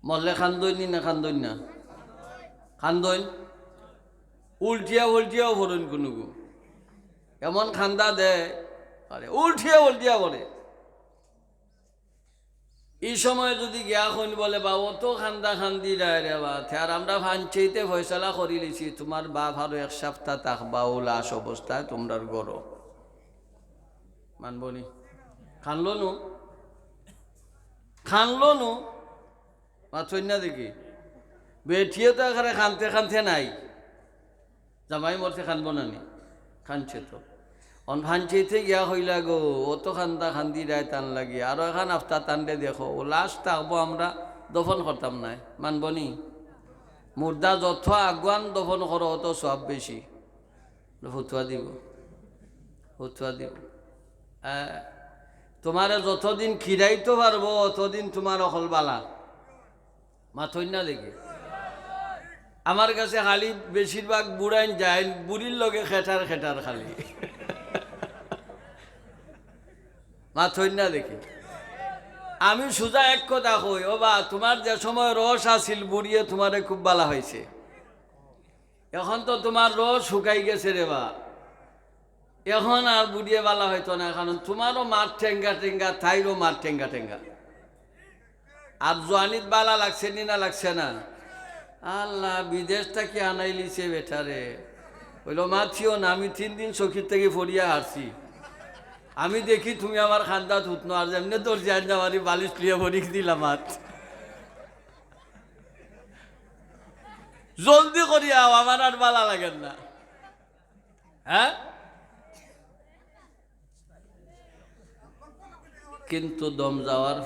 মরলে খান্দইনি না খান্দইন না খান্দইন উল্টিয়া উল্টিয়াও ভরুন কোনো এমন খান্দা দেয় আরে উল্টিয়া উল্টিয়া বলে এই সময় যদি গিয়া হইন বলে বা অত খান্দা খান্দি দেয় রে বা আর আমরা ভাঞ্চেইতে ফয়সালা করি লিছি তোমার বাপ আরো এক সপ্তাহ থাকবা ও লাশ অবস্থায় তোমরার গড় মানবনি খানলো নু মাথই না দেখি বেঠিয়ে তো এখানে খানতে খানতে নাই জামাই মরতে খানবো না নি খানছে তো অন ভাঞ্চিতে গিয়া হইলা গো অত খান্দা খান্দি দেয় টান লাগি আরো এখন আফতা টানলে দেখো ও লাশ থাকবো আমরা দফন করতাম নাই মানবনি মুর্দা যত আগুয়ান দফন করো অত সব বেশি ফতুয়া দিব তোমারে যতদিন খিরাইতে পারবো অতদিন তোমার অকল বালা মাথই না দেখি আমার কাছে খালি বেশিরভাগ বুড়াইন যায় বুড়ির লগে খেটার খালি মাথই না দেখি আমি সোজা এক কথা কই ও বা তোমার যে সময় রস আসিল বুড়িয়ে তোমারে খুব বালা হয়েছে এখন তো তোমার রস শুকাই গেছে রে বা এখন আর বুড়িয়ে বালা হইতো না কারণ তোমারও মার ঠেঙ্গা তাইরও মার ঠেঙ্গা আর জোয়ানিত বালা লাগছে নি না লাগছে না আল্লাহ বিদেশটা কি আনাইলিছে বেটারে বললো মা থিও না আমি 3 দিন চকির থেকে ফরিয়া হারছি আমি দেখি তুমি আমার খান্দা থুতনো আর যেমনি তোর জান আমারই বালিশ লিয়ে ভরিক দিলাম আর জলদি করিয়া আমার আর বালা লাগেন না হ্যাঁ কিন্তু দম যাওয়ার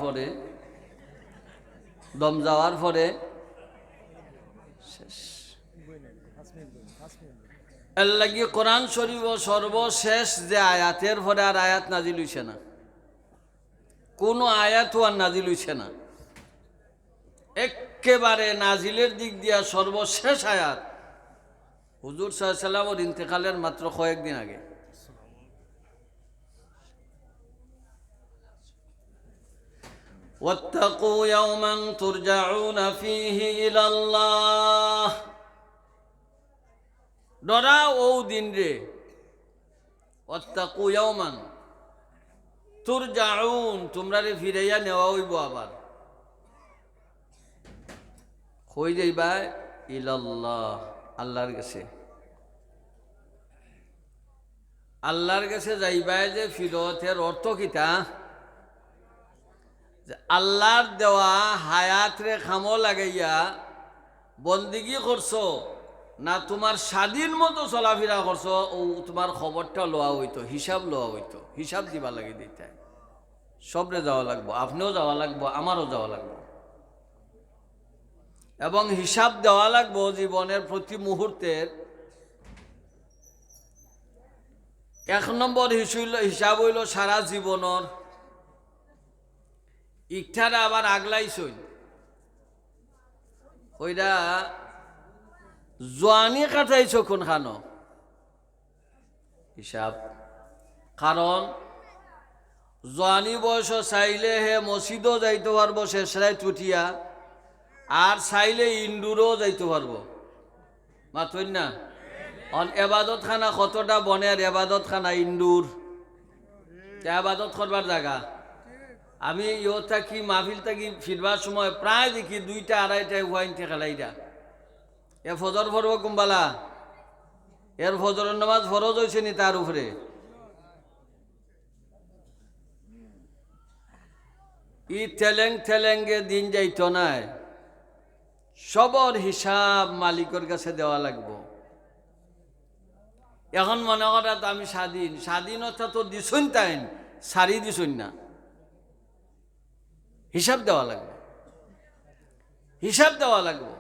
পরে শেষ এর লাগি কোরআন শরীফ সর্বশেষ যে আয়াতের পরে আর আয়াত নাজিল হইছে না কোনো আয়াতও আর নাজিল হইছে না একেবারে নাজিলের দিক দিয়া সর্বশেষ আয়াত হুজুর সাল্লাল্লাহু আলাইহি ওয়াসাল্লামের ইন্তেকালের মাত্র কয়েকদিন আগে واتقوا يوما ترجعون فيه إلى الله ডরা ও দিন রে ওয়াত্তাকু ইয়াওমান তুরজাউন তোমরা রে ফিরাইয়া নেওয়া হইব আবার কই যাইবা ইলাল্লাহ আল্লাহর কাছে যাইবা যে ফিরতের অর্থ কিতা আল্লাহর দেওয়া হায়াত রে খামো লাগাইয়া বন্দিগি করছো না তোমার স্বাধীন মতো চলাফেরা করছো ও তোমার খবরটা লওয়া হইতো হিসাব দিবা লাগে দিতে সবরে যাওয়া লাগবো আপনিও যাওয়া লাগবো আমারও যাওয়া লাগবো এবং হিসাব দেওয়া লাগবো জীবনের প্রতি মুহূর্তের 1 নম্বর হিসাব হইল সারা জীবনের ইচ্ছারা আবার আগলাইছই ওইটা জোয়ানি কাটাইছ কোনখানো হিসাব কারণ জোয়ানি বয়স চাইলে হে মসজিদও যাইতে পারবো শেষরায় টুটিয়া আর চাইলে ইন্দুরও যাইতে পারবো মাথই না অন এবাদত খানা কতটা বনের এবাদত খানা ইন্দুর এবাদত করবার জায়গা আমি ইয়ে থাকি মাহফিল থাকি ফিরবার সময় প্রায় দেখি 2টা 2:30টায় হুয়াইনতে খেলাইটা এ ফজর ফরব কুম্বালা এর ফজরের নামাজ ফরজ হয়েছে নি তার উপরে ই ঠেলেঙ্গে দিন যাইতো নাই সবর হিসাব মালিকের কাছে দেওয়া লাগবো এখন মনে করা তো আমি স্বাধীনতা তো দিছুন তাই সারি দিছুন না হিসাব দেওয়া লাগবে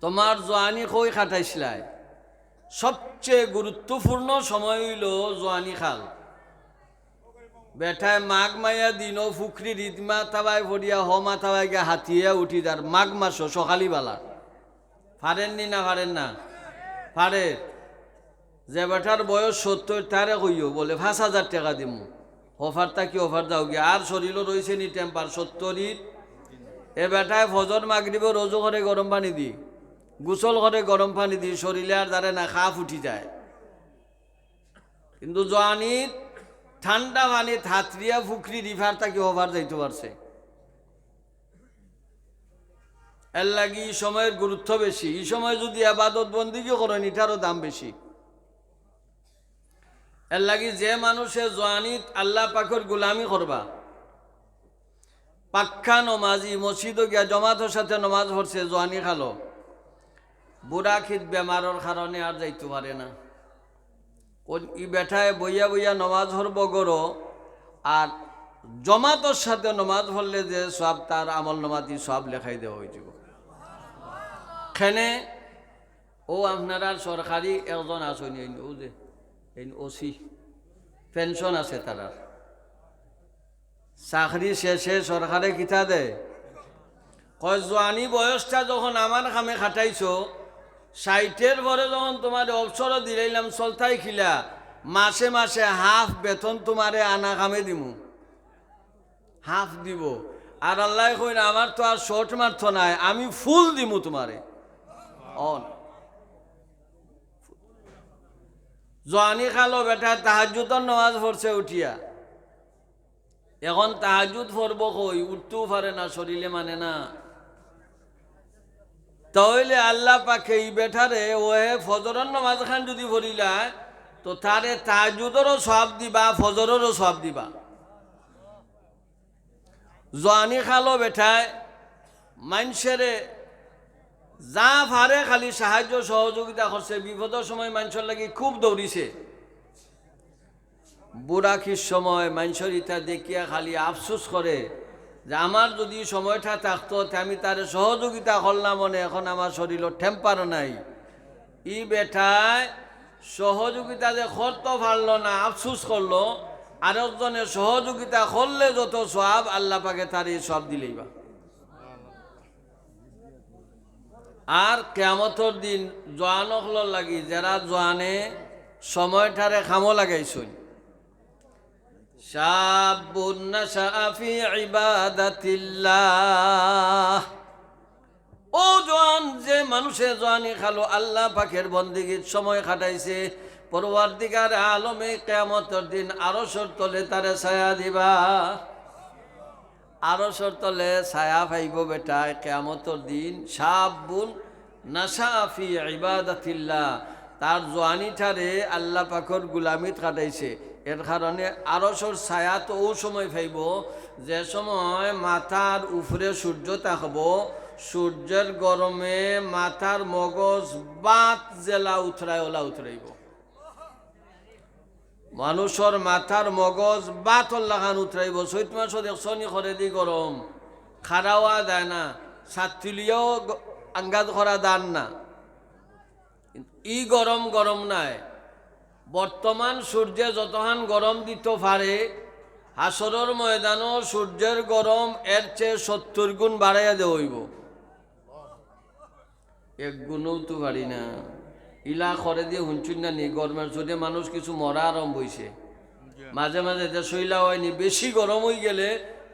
তোমার জোয়ানি কই কাটাইছিলাই সবচেয়ে গুরুত্বপূর্ণ সময় হইল জোয়ানি খাল বেঠায় মাঘ মাইয়া দিনও ফুকরি রিদমা তাবাই ভরিয়া হমা তাবাই গিয়ে হাতিয়া উঠি যার মাঘ মাসও সকালি বেলা পারেননি না পারে যে বেটার বয়স 70 তারে কইও বলে 5,000 টাকা দিমু অফারটা কি অফার দাও গিয়ে আর শরীরও রয়েছে নি টেম্পার 70 এ বেটায় ফজর মাগরিব রোজু করে গরম পানি দি, গোসল করে গরম পানি দি, শরীরে আর দ্বারে না খাপ উঠি যায়। কিন্তু জোয়ানিত ঠান্ডা পানি থাতরিয়া ফুকরি রিফার তাকে ওভার যাইতে পারছে। এর লাগি এই সময়ের গুরুত্ব বেশি। এই সময় যদি আবাদত বন্দিগি করেন এটারও দাম বেশি। এর লাগি যে মানুষে জোয়ানিত আল্লাহ পাকের গোলামি করবা, পাক্কা নমাজি মসজিদও গিয়া জমাতের সাথে নমাজ পড়ছে, জোয়ানি খালো, বুড়া খিত বেমারের কারণে আর যাইতে পারে না। ই বেঠায় বইয়া বইয়া নমাজ পড়ব গরো, আর জমাতের সাথে নমাজ পড়লে যে সব তার আমল নমাতি সব লেখাই দেওয়া হয়েছিল। খেনে ও আপনার সরকারি একজন আসনি, ও যে ওসি পেনশন আছে, তারা চাকরি শেষে সরকারে কিতা দেয়, কয় জোয়ানি বয়সটা যখন আমার কামে খাটাইছো, 60-এর পরে যখন তোমার অবসরও দিলাম চলতাই খিলা, মাসে মাসে হাফ বেতন তোমারে আনা কামে দিমু, হাফ দিব। আর আল্লাহ কই না আমার তো আর শর্ট মারত নাই, আমি ফুল দিমু তোমারে। অন জোয়ানি খালো বেটা তাহাজ্জুদের নামাজ পড়ছে উঠিয়া, এখন তাহাজ্জুদ পড়ব কই, উঠতেও পারে না, শরীরে মানে না। তাহলে আল্লাহ পাকে এই বেটারে ওহে ফজরের নামাজ খান যদি পড়িলা, তো তারে তাহাজ্জুদেরও সওয়াব দিবা, ফজরেরও সওয়াব দিবা। জোয়ানি খালো বেটায় মানুষেরে যা পারে খালি সাহায্য সহযোগিতা করছে, বিপদের সময় মানুষের লাগি খুব দৌড়িছে। বুড়াখির সময় মানুষের ইটা দেখিয়া খালি আফসোস করে যে আমার যদি সময়টা থাকতো আমি তারে সহযোগিতা করলাম, মনে এখন আমার শরীরের টেম্পার নাই। ই বেটায় সহযোগিতা যে করতে পারলো না, আফসোস করলো। আরেকজনের সহযোগিতা করলে যত সওয়াব, আল্লাহ পাকে তার এই সব দিলেই বা। আর কিয়ামতের দিন জোয়ানকলর লাগি যারা জোয়ানে সময়টারে খামো লাগাইছুন, শাবুন নাশা ফি ইবাদাতিল্লাহ, ও জোয়ান যে মানুষে জোয়ানি খালো আল্লাহ পাকের বন্দেগীর সময় কাটাইছে, পরওয়ারদিগার আলমে কিয়ামতের দিন আরশের তলে তারে ছায়া দিবা। আরশের তলে ছায়া পাইব বেটা কিয়ামতের দিন। শাবুন নাশা ফি ইবাদাতিল্লাহ, তার জোয়ানিটারে আল্লাহ পাকের গুলামিত কাটাইছে, এর কারণে আরশের ছায়া তো ও সময় পাইব যে সময় মাথার উপরে সূর্য থাকব, সূর্যের গরমে মাথার মগজ বাত জেলা উতরায় ওলা উতরাইব। মানুষের মাথার মগজ বাতর লাগান উতরাইব। চৈত মাস দেখছনি করে দি গরম, খারাওয়া দেয় না, ছাত্রিলিও আঙ্গাজ করা দান না। ই গরম গরম নাই। বর্তমান সূর্যে যতখান গরম দিত পারে, হাসরের ময়দানও সূর্যের গরম এর চেয়ে 70 গুণ বাড়াইয়া দেওয়াইব। এক গুণও তো পারি না। ইলা করে দিয়ে শুনছুন না নি, গরমের জন্য মানুষ কিছু মরা আরম্ভ হয়েছে। মাঝে মাঝে যে শৈলা হয়নি, বেশি গরম হয়ে গেলে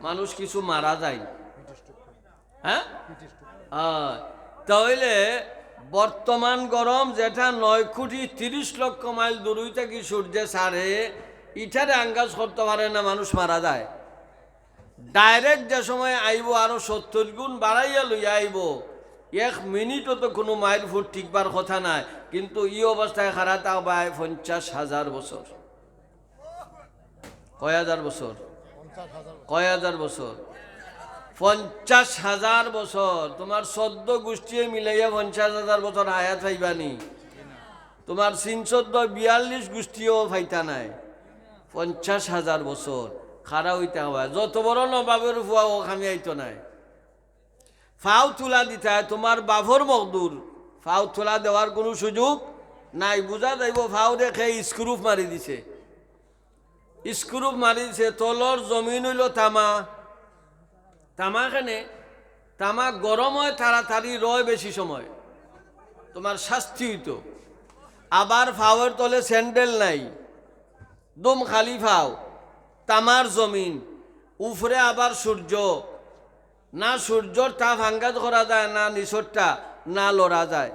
মানুষ কিছু মারা যায়। হ্যাঁ, তাহলে বর্তমান গরম যেটা 9,30,00,000 মাইল দূর থেকে সূর্যে ছাড়ে, ইটারে আঙ্গাজ করতে পারে না, মানুষ মারা যায়। ডাইরেক্ট যে সময় আইব আরো 70 গুণ বাড়াইয়া লইয়া আইব, 1 মিনিটও তো কোনো মাইল ফুট ঠিকবার কথা নাই। কিন্তু এই অবস্থায় খারাপ থাকবায় 50,000 বছর। কয় হাজার বছর? 50,000 বছর। তোমার 14 গোষ্ঠী মিলাইয়া 50,000 বছর আয়াত পাইবানি। তোমার 342 গোষ্ঠীও ফাইতা নাই। 50,000 বছর খারা হইতে হয়। যত বড় নবাবের ফুয়া ও খামি আইতো নাই। ফাও তুলা দিতে হয়, তোমার বাভর মকদুর ফাও তুলা দেওয়ার কোনো সুযোগ নাই। বুঝা যাইব ফাও দেখে স্ক্রুপ মারি দিছে, স্ক্রুপ মারি দিছে। তলর জমিন হইল তামা, তামাখানে তামা গরম হয় তাড়াতাড়ি, রয় বেশি সময়, তোমার শাস্তি হইতো। আবার ফাওয়ের তলে স্যান্ডেল নাই, দুম খালি ফাও, তামার জমিন, উফরে আবার সূর্য, না সূর্যর তাপ আঙ্গাজ করা যায়, না নিচরটা না লড়া যায়।